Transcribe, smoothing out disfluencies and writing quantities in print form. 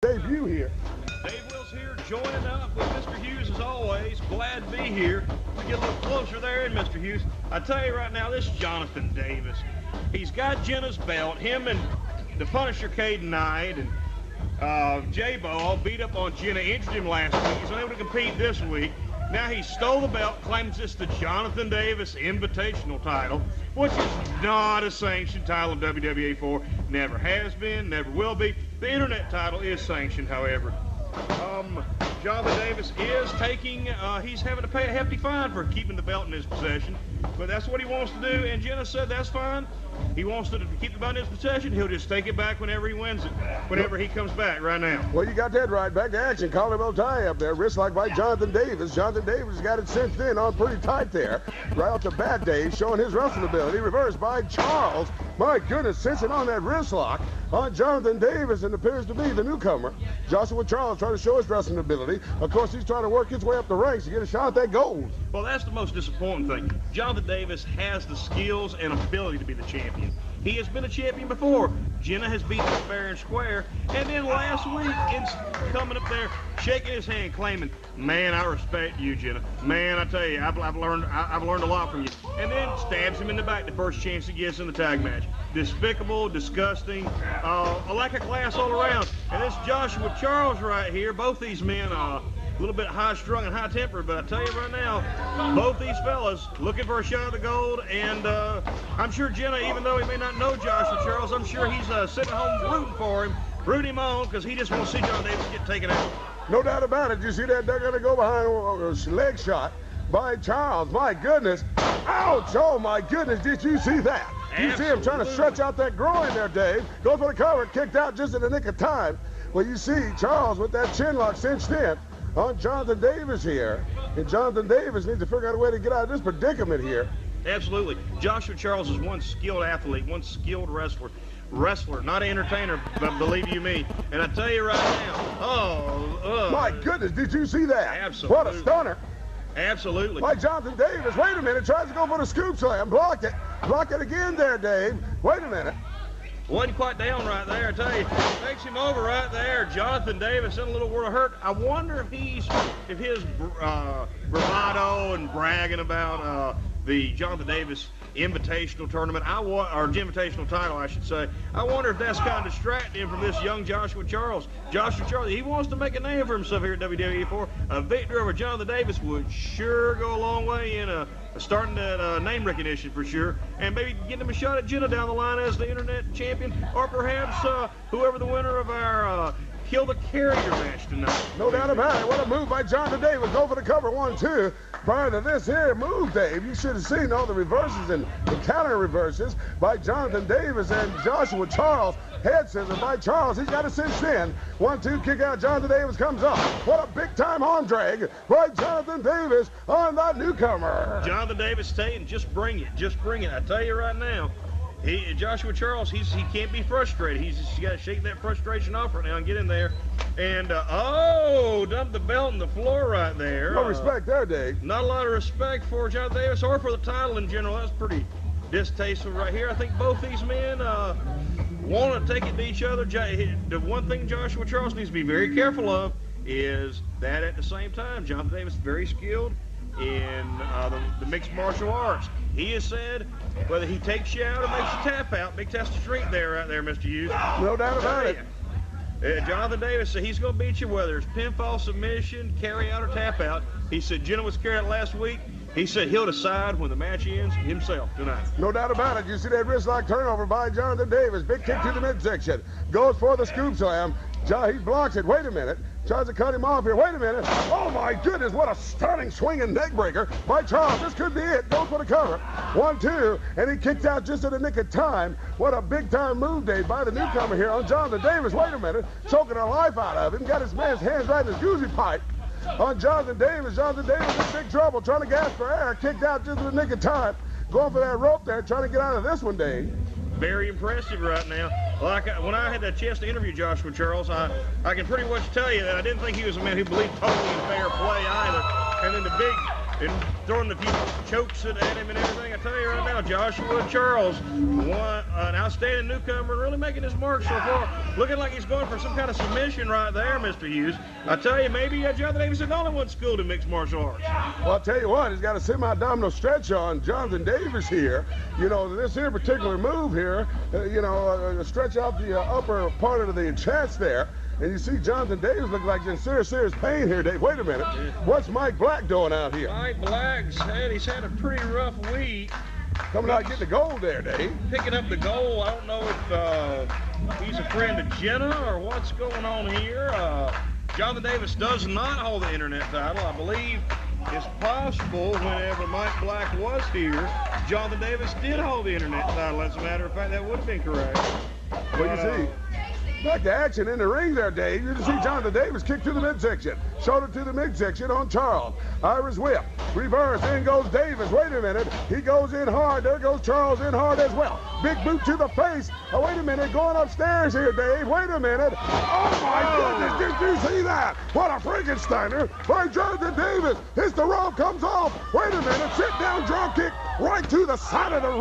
debut here. Dave Will's here joining up with Mr. Hughes as always. Glad to be here. We get a little closer there in Mr. Hughes. I tell you right now, this is Johnathan Davis. He's got Jenna's belt. Him and the Punisher Caden Knight and J-Bo all beat up on Jenna, injured him last week. He's unable to compete this week. Now he stole the belt, claims it's the Johnathan Davis Invitational title, which is not a sanctioned title in WWE 4. Never has been, never will be. The Internet title is sanctioned, however. Johnathan Davis is taking, he's having to pay a hefty fine for keeping the belt in his possession, but that's what he wants to do, and Jenna said that's fine. He wants to keep the belt in his possession. He'll just take it back whenever he wins it, whenever he comes back right now. Well, you got that right. Back to action. Collarbell tie up there. Wrist lock by Johnathan Davis. Johnathan Davis got it cinched in on pretty tight there. Right off the bat, Dave, showing his wrestling ability. Reversed by Charles. My goodness, cinching on that wrist lock on Johnathan Davis, and appears to be the newcomer. Joshua Charles trying to show his wrestling ability. Of course, he's trying to work his way up the ranks to get a shot at that gold. Well, that's the most disappointing thing. Johnathan Davis has the skills and ability to be the champion. He has been a champion before. Jenna has beaten him fair and square. And then last week, it's coming up there, shaking his hand, claiming, "Man, I respect you, Jenna. Man, I tell you, I've learned a lot from you." And then stabs him in the back the first chance he gets in the tag match. Despicable, disgusting, a lack of class all around. And this Joshua Charles right here, both these men, a little bit high-strung and high-tempered, but I tell you right now, both these fellas looking for a shot at the gold, and I'm sure Jenna, even though he may not know Joshua Charles, I'm sure he's sitting at home rooting for him, rooting him on, because he just wants to see John Davis get taken out. No doubt about it. You see that they're going to go behind a leg shot by Charles. My goodness. Ouch. Oh, my goodness. Did you see that? You see him trying to stretch out that groin there, Dave. Goes for the cover, kicked out just in the nick of time. Well, you see Charles with that chin lock cinched in on Johnathan Davis here. And Johnathan Davis needs to figure out a way to get out of this predicament here. Absolutely. Joshua Charles is one skilled athlete, one skilled wrestler, not an entertainer, but believe you me. And I tell you right now, my goodness, did you see that? Absolutely. What a stunner. Absolutely. By Johnathan Davis. Wait a minute, tries to go for the scoop slam. Blocked it. Blocked it again there, Dave. Wait a minute. Wasn't quite down right there, I tell you. Takes him over right there. Johnathan Davis in a little world of hurt. I wonder if his bravado and bragging about the Johnathan Davis Invitational tournament, or Invitational title, I should say. I wonder if that's kind of distracting him from this young Joshua Charles. Joshua Charles, he wants to make a name for himself here at WWE 4. A victory over Johnathan Davis would sure go a long way in starting that name recognition for sure, and maybe getting him a shot at Jenna down the line as the Internet champion, or perhaps whoever the winner of our Kill the Carrier match tonight. No doubt about it. What a move by Johnathan Davis. Go for the cover, 1-2. Prior to this here move, Dave, you should have seen all the reverses and the counter reverses by Johnathan Davis and Joshua Charles. Head scissors by Charles. He's got it cinched in. 1-2, kick out. Johnathan Davis comes up. What a big-time arm drag by Johnathan Davis on that newcomer. Johnathan Davis staying, just bring it. Just bring it. I tell you right now. Joshua Charles, he can't be frustrated. He's just got to shake that frustration off right now and get in there. And, dumped the belt on the floor right there. No respect there, Dave. Not a lot of respect for Johnathan Davis or for the title in general. That's pretty distasteful right here. I think both these men want to take it to each other. The one thing Joshua Charles needs to be very careful of is that at the same time, Johnathan Davis is very skilled in the mixed martial arts. He has said whether he takes you out or makes you tap out, big test of strength there, right there, Mr. Hughes. No doubt about it. Johnathan Davis said he's going to beat you whether it's pinfall, submission, carry out, or tap out. He said Jenna was carried out last week. He said he'll decide when the match ends himself tonight. No doubt about it. You see that wrist lock turnover by Johnathan Davis. Big kick to the midsection. Goes for the scoop slam. He blocks it. Wait a minute. Tries to cut him off here. Wait a minute. Oh, my goodness. What a stunning swinging neck breaker by Charles. This could be it. Goes for the cover. 1-2. And he kicked out just in the nick of time. What a big-time move, Dave, by the newcomer here on Johnathan Davis. Wait a minute. Choking the life out of him. Got his man's hands right in his goosey pipe on Johnathan Davis. Johnathan Davis in big trouble. Trying to gasp for air. Kicked out just in the nick of time. Going for that rope there. Trying to get out of this one, Dave. Very impressive right now. When I had the chance to interview Joshua Charles, I can pretty much tell you that I didn't think he was a man who believed totally in fair play either. And then the and throwing a few chokes at him and everything. I tell you right now, Joshua Charles, an outstanding newcomer, really making his mark so far. Looking like he's going for some kind of submission right there, Mr. Hughes. I tell you, maybe Jonathan Davis is the only one schooled in mixed martial arts. Well, I'll tell you what, he's got a semi-abdominal stretch on Jonathan Davis here. You know, this here particular move here, stretch out the upper part of the chest there. And you see Jonathan Davis look like he's in serious pain here, Dave. Wait a minute. What's Mike Black doing out here? Mike Black's he's had a pretty rough week. Coming out getting the gold there, Dave. Picking up the goal. I don't know if he's a friend of Jenna or what's going on here. Jonathan Davis does not hold the internet title. I believe it's possible whenever Mike Black was here, Jonathan Davis did hold the internet title. As a matter of fact, that would have been correct. What do you see? Back to action in the ring there, Dave. You can see Jonathan Davis kick to the midsection. Shoulder to the midsection on Charles. Irish whip. Reverse. In goes Davis. Wait a minute. He goes in hard. There goes Charles in hard as well. Big boot to the face. Oh, wait a minute. Going upstairs here, Dave. Wait a minute. Oh, my goodness. Did you see that? What a Frankensteiner by Jonathan Davis. Hits the rope. Comes off. Wait a minute. Sit down drop kick right to the side of the ring.